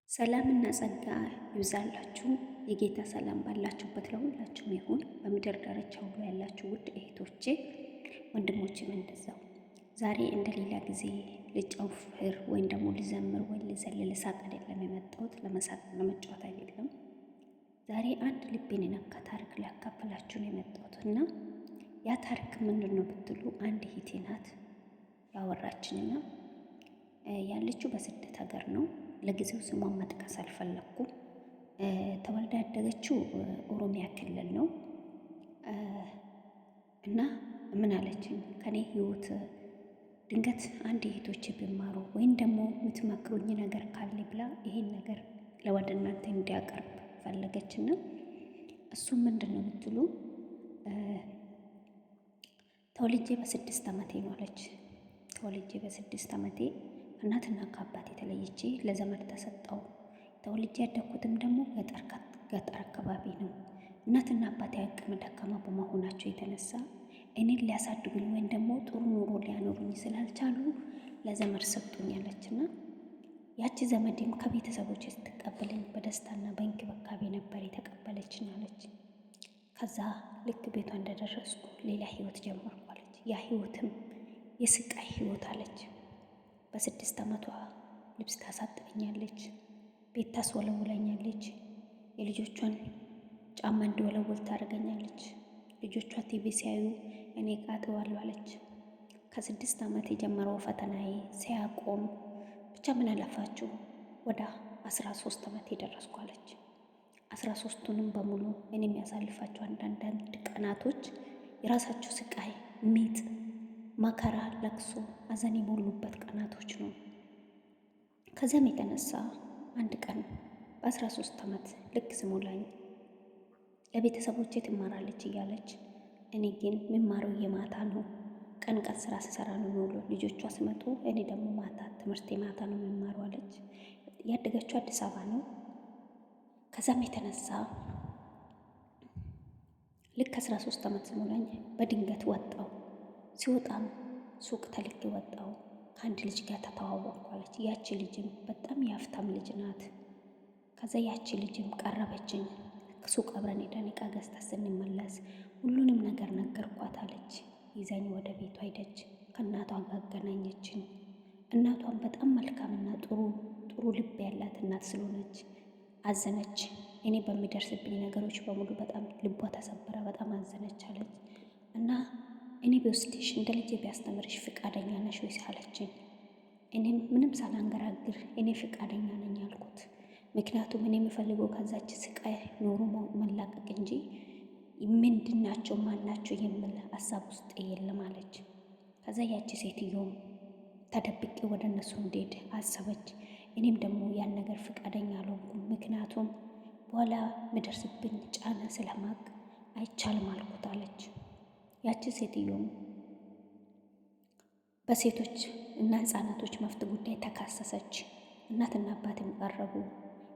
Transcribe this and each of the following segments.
ሰላምና ጸጋ ይብዛላችሁ። የጌታ ሰላም ባላችሁበት ለሁላችሁም ይሁን። በምድር ዳርቻ ሁሉ ያላችሁ ውድ እህቶቼ ወንድሞቼም እንደዛው። ዛሬ እንደ ሌላ ጊዜ ልጨፍር ወይም ደግሞ ልዘምር ወይ ልዘል ልሳቅ አይደለም የመጣሁት። ለመሳቅ ለመጫወት አይደለም። ዛሬ አንድ ልቤን የነካ ታሪክ ላካፈላችሁ ነው የመጣሁት እና ያ ታሪክ ምንድን ነው ብትሉ አንድ እህቴ ናት ያወራችንና ያለችው በስደት ሀገር ነው። ለጊዜው ስሟን መጥቀስ አልፈለኩም። ተወልዳ ያደገችው ኦሮሚያ ክልል ነው እና ምን አለችኝ፣ ከኔ ህይወት ድንገት አንድ እህቶቼ ቢማሩ ወይም ደግሞ የምትመክሩኝ ነገር ካለ ብላ ይሄን ነገር ለወደ እናንተ እንዲያቀርብ ፈለገችና እሱም ምንድን ነው ብትሉ ተወልጄ በ6 ዓመቴ ነው አለች። ተወልጄ በ6 ዓመቴ እናትና ከአባቴ ተለይቼ ለዘመድ ተሰጠው። ተወልጄ ያደግኩትም ደግሞ ገጠር አካባቢ ነው። እናትና አባቴ አቅመ ደካማ በመሆናቸው የተነሳ እኔን ሊያሳድጉኝ ወይም ደግሞ ጥሩ ኑሮ ሊያኖሩኝ ስላልቻሉ ለዘመድ ሰጡኛለችና ያቺ ዘመዴም ከቤተሰቦች ስትቀበለኝ በደስታና በእንክብካቤ ነበር የተቀበለችኝ አለች። ከዛ ልክ ቤቷ እንደደረስኩ ሌላ ህይወት ጀመርኩ አለች። ያ ህይወትም የስቃይ ህይወት አለች። በ6 ዓመቷ ልብስ ታሳጥበኛለች፣ ቤት ታስወለውለኛለች፣ የልጆቿን ጫማ እንዲወለውል ታደርገኛለች። ልጆቿ ቲቪ ሲያዩ እኔ ቃጥባለሁ አለች። ከ6 ዓመት የጀመረው ፈተናዬ ሲያቆም ብቻ ምን አለፋችሁ ወደ 13 ዓመት የደረስኩ አለች። 13ቱንም በሙሉ እኔ የሚያሳልፋቸው አንዳንድ ቀናቶች የራሳቸው ስቃይ፣ ሚጥ፣ መከራ፣ ለቅሶ፣ ሐዘን የሞሉበት ቀናቶች ነው። ከዚያም የተነሳ አንድ ቀን በ13 ዓመት ልክ ስሞላኝ ለቤተሰቦቼ ትማራለች እያለች እኔ ግን የምማረው የማታ ነው። ቀን ስራ ስሰራ ነው የሚውለው። ልጆቿ ሲመጡ እኔ ደግሞ ማታ ትምህርት ማታ ነው የምማረው አለች። ያደገችው አዲስ አበባ ነው። ከዛም የተነሳ ልክ 13 ዓመት ስሞላኝ በድንገት ወጣው። ሲወጣም ሱቅ ተልኬ ወጣው። ከአንድ ልጅ ጋር ተተዋወቅኩ አለች። ያቺ ልጅም በጣም የሀብታም ልጅ ናት። ከዛ ያቺ ልጅም ቀረበችኝ። ሱቅ አብረን ሄደን ዕቃ ገዝታ ስንመለስ ሁሉንም ነገር ነገርኳት አለች። ይዛኝ ወደ ቤቷ ሄደች። ከእናቷ ጋር አገናኘችን። እናቷን በጣም መልካምና ጥሩ ልብ ያላት እናት ስለሆነች አዘነች። እኔ በሚደርስብኝ ነገሮች በሙሉ በጣም ልቧ ተሰበረ። በጣም አዘነች አለች እና እኔ ቢወስድሽ እንደ ልጄ ቢያስተምርሽ ፍቃደኛ ነሽ ወይስ አለችኝ። እኔም ምንም ሳላንገራግር እኔ ፍቃደኛ ነኝ አልኩት። ምክንያቱም እኔ የምፈልገው ከዛች ስቃይ ኖሮ መላቀቅ እንጂ ምንድናቸው ማናቸው የሚል ሀሳብ ውስጥ የለም አለች። ከዛ ያቺ ሴትዮም ተደብቄ ወደ እነሱ እንዴድ አሰበች። እኔም ደግሞ ያን ነገር ፍቃደኛ አልሆንኩም። ምክንያቱም በኋላ ምደርስብኝ ጫና ስለማቅ አይቻልም አልኩት አለች። ያቺ ሴትዮም በሴቶች እና ህፃናቶች መብት ጉዳይ ተካሰሰች። እናትና አባትም ቀረቡ።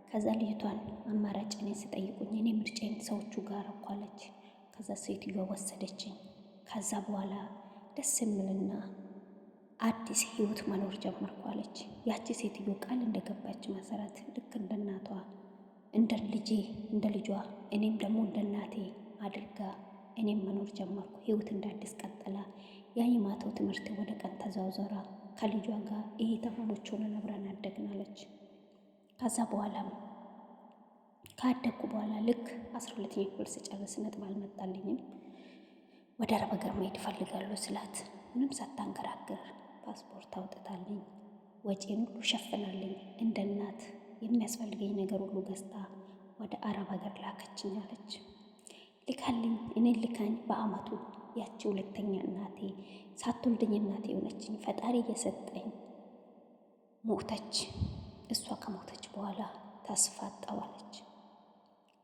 ከዛ ልጅቷን አማራጭ እኔን ስጠይቁኝ እኔ ምርጫዬን ሰዎቹ ጋር አኳለች። ከዛ ሴትዮዋ ወሰደችኝ። ከዛ በኋላ ደስ የሚልና አዲስ ህይወት መኖር ጀመርኩ አለች። ያቺ ሴትዮ ቃል እንደገባች መሰረት ልክ እንደ እናቷ እንደ ልጇ እኔም ደግሞ እንደ እናቴ አድርጋ እኔም መኖር ጀመርኩ። ህይወት እንዳዲስ ቀጠላ። ያ የማታው ትምህርት ወደ ቀን ተዛውዘራ። ከልጇ ጋር ይሄ ተማሪዎች ሆነን አብረን አደግናለች። ከዛ በኋላም ካደግኩ በኋላ ልክ 12ኛ ክፍል ስጨርስ ነጥብ አልመጣልኝም። ወደ አረብ ሀገር መሄድ እፈልጋለሁ ስላት ምንም ሳታንገራግር ፓስፖርት አውጥታልኝ ወጪን ሁሉ ሸፍናልኝ እንደ እናት የሚያስፈልገኝ ነገር ሁሉ ገዝታ ወደ አረብ ሀገር ላከችኝ አለች። ልካልኝ እኔን ልካኝ በአመቱ ያቺ ሁለተኛ እናቴ ሳትወልደኝ እናቴ የሆነችኝ ፈጣሪ እየሰጠኝ ሞተች። እሷ ከሞተች በኋላ ተስፋ አጣዋለች።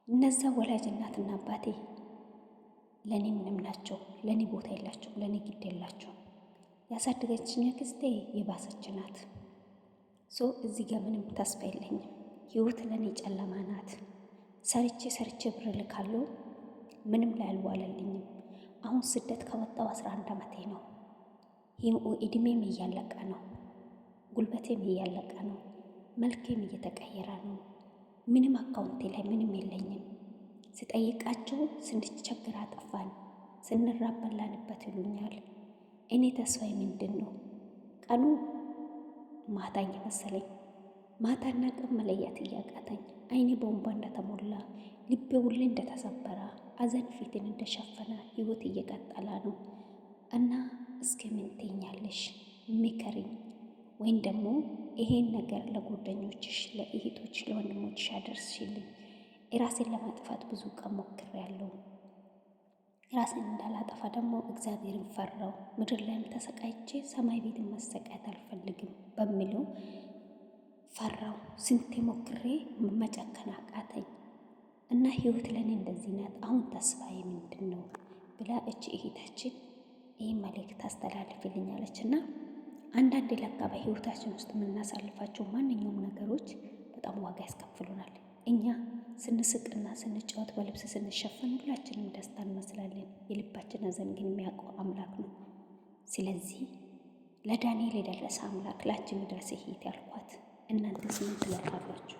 እነዛ ወላጅ እናትና አባቴ ለእኔ ምንም ናቸው። ለእኔ ቦታ የላቸው፣ ለእኔ ግድ የላቸው። ያሳደገችኝ አክስቴ የባሰች ናት። እዚህ ጋር ምንም ተስፋ የለኝም። ህይወት ለእኔ ጨለማ ናት። ሰርቼ ብር ልካለሁ፣ ምንም ላይ አልዋለልኝም። አሁን ስደት ከወጣው 11 ዓመቴ ነው። እድሜም እያለቀ ነው፣ ጉልበቴም እያለቀ ነው። መልኬም እየተቀየረ ነው። ምንም አካውንቴ ላይ ምንም የለኝም። ስጠይቃቸው ስንቸግር አጠፋን፣ ስንራብ በላንበት ይሉኛል። እኔ ተስፋዬ ምንድን ነው? ቀኑ ማታ እየመሰለኝ ማታና ቀን መለያት እያቃተኝ አይኔ በወንባ እንደተሞላ ልቤ ውሌ እንደተሰበረ አዘን ፊትን እንደሸፈነ ህይወት እየቀጠለ ነው። እና እስከ ምን ትይኛለሽ? ምከሪኝ፣ ወይም ደግሞ ይሄን ነገር ለጓደኞችሽ፣ ለእህቶች፣ ለወንድሞችሽ አደርስሽልኝ። የራሴን ለማጥፋት ብዙ ቀን ሞክሬያለሁ። ራሴን እንዳላጠፋ ደግሞ እግዚአብሔርን ፈራው። ምድር ላይም ተሰቃይቼ ሰማይ ቤትን መሰቃየት አልፈልግም በሚለው ፈራው። ስንቴ ሞክሬ መጨከን አቃተኝ። እና ህይወት ለእኔ እንደዚህ ናት። አሁን ተስፋዬ ምንድን ነው ብላ እቺ እህታችን ይህ መልእክት አስተላልፍልኛለች። እና አንዳንድ ለካ በህይወታችን ውስጥ የምናሳልፋቸው ማንኛውም ነገሮች በጣም ዋጋ ያስከፍሉናል። እኛ ስንስቅና ስንጫወት በልብስ ስንሸፈን ሁላችንም ደስታ እንመስላለን። የልባችን ሐዘን ግን የሚያውቀው አምላክ ነው። ስለዚህ ለዳንኤል የደረሰ አምላክ ላችን ድረስ ይሄት ያልኳት። እናንተስ ምን ትላላችሁ?